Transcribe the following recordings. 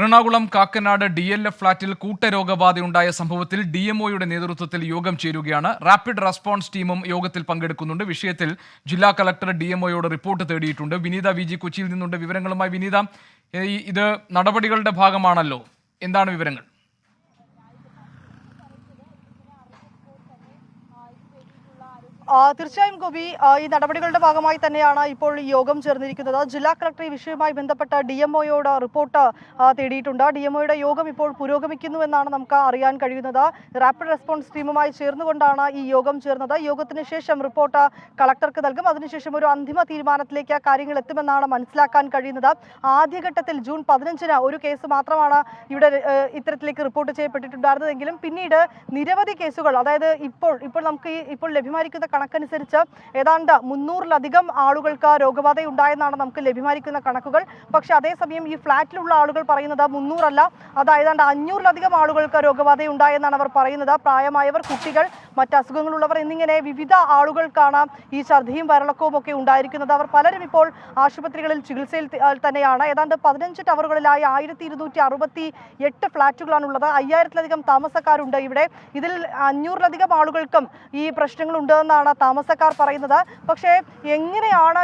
Ernakulam Kakkanad DLF ഫ്ളാറ്റിൽ കൂട്ടരോഗബാധയുണ്ടായ സംഭവത്തിൽ DMOയുടെ നേതൃത്വത്തിൽ യോഗം ചേരുകയാണ്. റാപ്പിഡ് റെസ്പോൺസ് ടീമും യോഗത്തിൽ പങ്കെടുക്കുന്നുണ്ട്. വിഷയത്തിൽ ജില്ലാ കളക്ടർ DMOയോട് റിപ്പോർട്ട് തേടിയിട്ടുണ്ട്. വിനീത VG കൊച്ചിയിൽ നിന്നുണ്ട് വിവരങ്ങളുമായി. വിനീത, ഇത് നടപടികളുടെ ഭാഗമാണല്ലോ, എന്താണ് വിവരങ്ങൾ? തീർച്ചയായും ഗോപി, ഈ നടപടികളുടെ ഭാഗമായി തന്നെയാണ് ഇപ്പോൾ ഈ യോഗം ചേർന്നിരിക്കുന്നത്. ജില്ലാ കളക്ടർ ഈ വിഷയവുമായി ബന്ധപ്പെട്ട DMOയോട് റിപ്പോർട്ട് തേടിയിട്ടുണ്ട്. DMOയുടെ യോഗം ഇപ്പോൾ പുരോഗമിക്കുന്നുവെന്നാണ് നമുക്ക് അറിയാൻ കഴിയുന്നത്. റാപ്പിഡ് റെസ്പോൺസ് ടീമുമായി ചേർന്നുകൊണ്ടാണ് ഈ യോഗം ചേർന്നത്. യോഗത്തിന് ശേഷം റിപ്പോർട്ട് കളക്ടർക്ക് നൽകും. അതിനുശേഷം ഒരു അന്തിമ തീരുമാനത്തിലേക്ക് കാര്യങ്ങൾ എത്തുമെന്നാണ് മനസ്സിലാക്കാൻ കഴിയുന്നത്. ആദ്യഘട്ടത്തിൽ ജൂൺ 15-ന് ഒരു കേസ് മാത്രമാണ് ഇവിടെ ഇത്തരത്തിലേക്ക് റിപ്പോർട്ട് ചെയ്യപ്പെട്ടിട്ടുണ്ടായിരുന്നതെങ്കിലും പിന്നീട് നിരവധി കേസുകൾ, അതായത് ഇപ്പോൾ നമുക്ക് ഇപ്പോൾ ലഭ്യമായിരിക്കുന്ന കണക്കനുസരിച്ച് ഏതാണ്ട് 300-ലധികം ആളുകൾക്ക് രോഗബാധയുണ്ടായെന്നാണ് നമുക്ക് ലഭ്യമായിരിക്കുന്ന കണക്കുകൾ. പക്ഷേ അതേസമയം ഈ ഫ്ളാറ്റിലുള്ള ആളുകൾ പറയുന്നത് 300 അല്ല, അത് ഏതാണ്ട് 500-ലധികം ആളുകൾക്ക് രോഗബാധയുണ്ടായെന്നാണ് അവർ പറയുന്നത്. പ്രായമായവർ, കുട്ടികൾ, മറ്റ് അസുഖങ്ങളുള്ളവർ എന്നിങ്ങനെ വിവിധ ആളുകൾക്കാണ് ഈ ഛർദിയും വയറിളക്കവും ഒക്കെ ഉണ്ടായിരിക്കുന്നത്. അവർ പലരും ഇപ്പോൾ ആശുപത്രികളിൽ ചികിത്സയിൽ തന്നെയാണ്. ഏതാണ്ട് 15 ടവറുകളിലായി 1268 ഫ്ളാറ്റുകളാണുള്ളത്. 5000-ലധികം താമസക്കാരുണ്ട് ഇവിടെ. ഇതിൽ 500-ലധികം ആളുകൾക്കും ഈ പ്രശ്നങ്ങളുണ്ടെന്നാണ് താമസക്കാർ പറയുന്നത്. പക്ഷേ എങ്ങനെയാണ്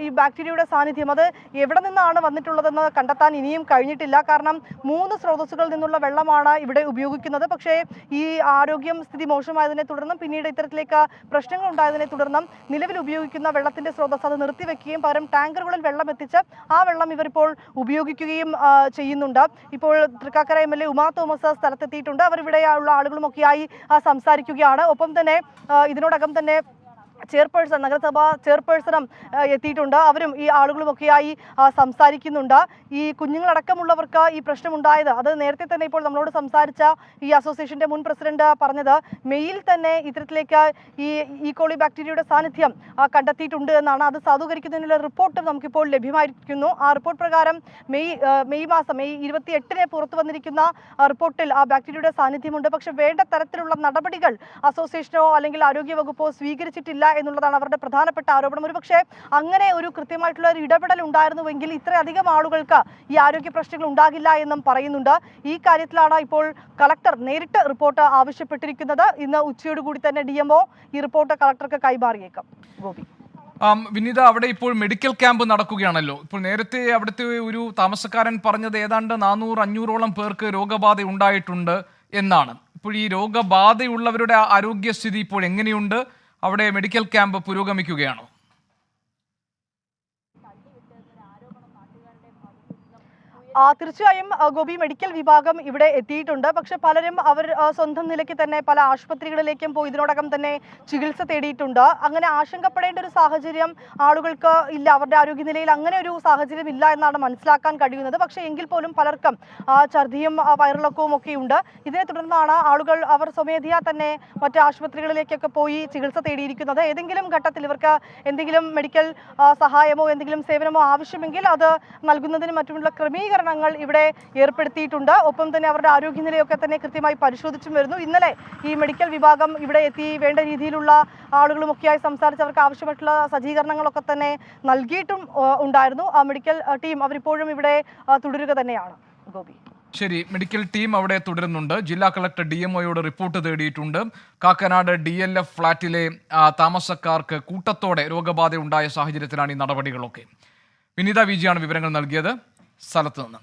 ഈ ബാക്ടീരിയയുടെ സാന്നിധ്യം, അത് എവിടെ നിന്നാണ് വന്നിട്ടുള്ളതെന്ന് കണ്ടെത്താൻ ഇനിയും കഴിഞ്ഞിട്ടില്ല. കാരണം 3 സ്രോതസ്സുകളിൽ നിന്നുള്ള വെള്ളമാണ് ഇവിടെ ഉപയോഗിക്കുന്നത്. പക്ഷേ ഈ ആരോഗ്യം സ്ഥിതി മോശമായതിനെ തുടർന്നും പിന്നീട് ഇത്തരത്തിലേക്ക് പ്രശ്നങ്ങൾ ഉണ്ടായതിനെ തുടർന്നും നിലവിൽ ഉപയോഗിക്കുന്ന വെള്ളത്തിന്റെ സ്രോതസ് അത് നിർത്തിവെക്കുകയും പകരം ടാങ്കറുകളിൽ വെള്ളം എത്തിച്ച് ആ വെള്ളം ഇവരിപ്പോൾ ഉപയോഗിക്കുകയും ചെയ്യുന്നുണ്ട്. ഇപ്പോൾ തൃക്കാക്കര MLA ഉമാ തോമസ് സ്ഥലത്തെത്തിയിട്ടുണ്ട്. അവരിവിടെയുള്ള ആളുകളുമൊക്കെയായി സംസാരിക്കുകയാണ്. ഒപ്പം തന്നെ ഇതിനോടകം തന്നെ നഗരസഭാ ചെയർപേഴ്സണും എത്തിയിട്ടുണ്ട്. അവരും ഈ ആളുകളുമൊക്കെയായി സംസാരിക്കുന്നുണ്ട്. ഈ കുഞ്ഞുങ്ങളടക്കമുള്ളവർക്ക് ഈ പ്രശ്നമുണ്ടായത്, അത് നേരത്തെ തന്നെ ഇപ്പോൾ നമ്മളോട് സംസാരിച്ച ഈ അസോസിയേഷന്റെ മുൻ പ്രസിഡന്റ് പറഞ്ഞത് മെയ്യിൽ തന്നെ ഇത്തരത്തിലേക്ക് ഈ കോളി ബാക്ടീരിയയുടെ സാന്നിധ്യം കണ്ടെത്തിയിട്ടുണ്ട് എന്നാണ്. അത് സാധൂകരിക്കുന്നതിനുള്ള റിപ്പോർട്ട് നമുക്കിപ്പോൾ ലഭ്യമായിരിക്കുന്നു. ആ റിപ്പോർട്ട് പ്രകാരം മെയ് 28-ന് പുറത്തു വന്നിരിക്കുന്ന റിപ്പോർട്ടിൽ ആ ബാക്ടീരിയയുടെ സാന്നിധ്യമുണ്ട്. പക്ഷെ വേണ്ട തരത്തിലുള്ള നടപടികൾ അസോസിയേഷനോ അല്ലെങ്കിൽ ആരോഗ്യവകുപ്പോ സ്വീകരിച്ചിട്ടില്ല എന്നുള്ളതാണ് അവരുടെ പ്രധാനപ്പെട്ട ആരോപണം. ഒരുപക്ഷെ അങ്ങനെ ഒരു കൃത്യമായിട്ടുള്ള ഒരു ഇടപെടൽ ഉണ്ടായിരുന്നുവെങ്കിൽ ഇത്രയധികം ആളുകൾക്ക് ഈ ആരോഗ്യ പ്രശ്നങ്ങൾ ഉണ്ടാകില്ല എന്നും പറയുന്നുണ്ട്. ഈ കാര്യത്തിലാണ് ഇപ്പോൾ കളക്ടർ നേരിട്ട് റിപ്പോർട്ട് ആവശ്യപ്പെട്ടിരിക്കുന്നത്. ഇന്ന് ഉച്ചയോടുകൂടി തന്നെ DMO ഈ റിപ്പോർട്ട് കളക്ടർക്ക് കൈമാറിയേക്കും. ഗോപി, വിനീത, അവിടെ ഇപ്പോൾ മെഡിക്കൽ ക്യാമ്പ് നടക്കുകയാണല്ലോ. ഇപ്പോൾ നേരത്തെ അവിടുത്തെ ഒരു താമസക്കാരൻ പറഞ്ഞത് ഏതാണ്ട് 400-500ഓളം പേർക്ക് രോഗബാധ ഉണ്ടായിട്ടുണ്ട് എന്നാണ്. ഇപ്പോൾ ഈ രോഗബാധയുള്ളവരുടെ ആരോഗ്യസ്ഥിതി ഇപ്പോൾ എങ്ങനെയുണ്ട്? അവിടെ മെഡിക്കൽ ക്യാമ്പ് പുരോഗമിക്കുകയാണോ? തീർച്ചയായും ഗോപി, മെഡിക്കൽ വിഭാഗം ഇവിടെ എത്തിയിട്ടുണ്ട്. പക്ഷെ പലരും അവർ സ്വന്തം നിലയ്ക്ക് തന്നെ പല ആശുപത്രികളിലേക്കും പോയി ഇതിനോടകം തന്നെ ചികിത്സ തേടിയിട്ടുണ്ട്. അങ്ങനെ ആശങ്കപ്പെടേണ്ട ഒരു സാഹചര്യം ആളുകൾക്ക് ഇല്ല. അവരുടെ ആരോഗ്യനിലയിൽ അങ്ങനെ ഒരു സാഹചര്യം ഇല്ല എന്നാണ് മനസ്സിലാക്കാൻ കഴിയുന്നത്. പക്ഷേ എങ്കിൽ പോലും പലർക്കും ഛർദിയും വയറിളക്കവും ഒക്കെ ഉണ്ട്. ഇതിനെ തുടർന്നാണ് ആളുകൾ അവർ സ്വമേധയാ തന്നെ മറ്റ് ആശുപത്രികളിലേക്കൊക്കെ പോയി ചികിത്സ തേടിയിരിക്കുന്നത്. ഏതെങ്കിലും ഘട്ടത്തിൽ ഇവർക്ക് എന്തെങ്കിലും മെഡിക്കൽ സഹായമോ എന്തെങ്കിലും സേവനമോ ആവശ്യമെങ്കിൽ അത് നൽകുന്നതിന് മറ്റുമുള്ള ക്രമീകരണം ഇവിടെ ഏർപ്പെടുത്തിയിട്ടുണ്ട്. ഒപ്പം തന്നെ അവരുടെ ആരോഗ്യനിലയൊക്കെ തന്നെ കൃത്യമായി പരിശോധിച്ചും വരുന്നു. ഇന്നലെ ഈ മെഡിക്കൽ വിഭാഗം ഇവിടെ എത്തി വേണ്ട രീതിയിലുള്ള ആളുകളുമൊക്കെയായി സംസാരിച്ച് അവർക്ക് ആവശ്യമായിട്ടുള്ള സജ്ജീകരണങ്ങളൊക്കെ തന്നെ നൽകിയിട്ടും ഉണ്ടായിരുന്നു. ആ മെഡിക്കൽ ടീം അവരിപ്പോഴും ഇവിടെ തുടരുക തന്നെയാണ്. ഗോപി, ശരി, മെഡിക്കൽ ടീം അവിടെ തുടരുന്നുണ്ട്. ജില്ലാ കളക്ടർ DMOയോട് റിപ്പോർട്ട് തേടിയിട്ടുണ്ട്. കാക്കനാട് DLF ഫ്ളാറ്റിലെ താമസക്കാർക്ക് കൂട്ടത്തോടെ രോഗബാധ ഉണ്ടായ സാഹചര്യത്തിലാണ് ഈ നടപടികളൊക്കെ. വിനീത VG ആണ് വിവരങ്ങൾ നൽകിയത് സ്ഥലത്ത് നിന്ന്.